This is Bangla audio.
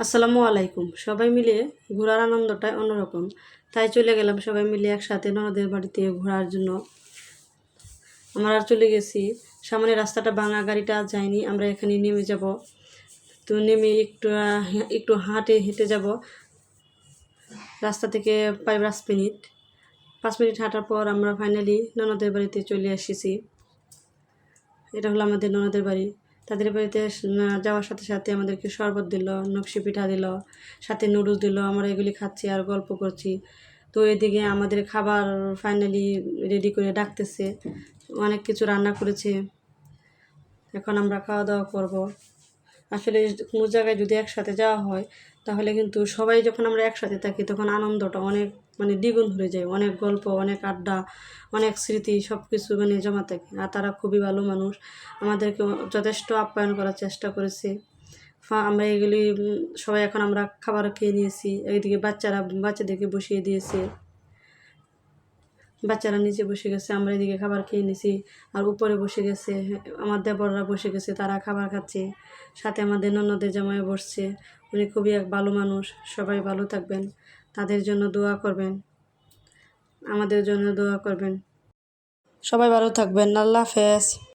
আসসালামু আলাইকুম। সবাই মিলে ঘোরার আনন্দটাই অন্যরকম। তাই চলে গেলাম সবাই মিলে একসাথে ননদের বাড়িতে ঘোরার জন্য। আমরা আর চলে গেছি। সামনে রাস্তাটা ভাঙা, গাড়িটা আর যায়নি। আমরা এখানে নেমে যাব। তো নেমে একটু হেঁটে যাব। রাস্তা থেকে প্রায় 5 মিনিট। 5 মিনিট হাঁটার পর আমরা ফাইনালি ননদের বাড়িতে চলে এসেছি। এটা হলো আমাদের ননদের বাড়ি। তাদের বাড়িতে যাওয়ার সাথে সাথে আমাদেরকে শরবত দিল, নকশি পিঠা দিল, সাথে নুডলস দিল। আমরা এগুলি খাচ্ছি আর গল্প করছি। তো এদিকে আমাদের খাবার ফাইনালি রেডি করে ডাকতেছে। অনেক কিছু রান্না করেছে। এখন আমরা খাওয়া দাওয়া করব। আসলে কোনো জায়গায় যদি একসাথে যাওয়া হয় তাহলে কিন্তু সবাই যখন আমরা একসাথে থাকি তখন আনন্দটা অনেক দ্বিগুণ হয়ে যায়। অনেক গল্প, অনেক আড্ডা, অনেক স্মৃতি সব কিছু জমা থাকে। আর তারা খুবই ভালো মানুষ, আমাদেরকে যথেষ্ট আপ্যায়ন করার চেষ্টা করেছে। আমরা এগুলি সবাই এখন আমরা খাবার খেয়ে নিয়েছি। এইদিকে বাচ্চাদেরকে বসিয়ে দিয়েছে। বাচ্চারা নিচে বসে গেছে, আমরা এদিকে খাবার খেয়ে নিছি। আর উপরে বসে গেছে আমার দেবররা, বসে গেছে, তারা খাবার খাচ্ছে। সাথে আমাদের ননদের জামাই বসছে। উনি খুবই এক ভালো মানুষ। সবাই ভালো থাকবেন, তাদের জন্য দোয়া করবেন, আমাদের জন্য দোয়া করবেন। সবাই ভালো থাকবেন। আল্লাহ হাফেজ।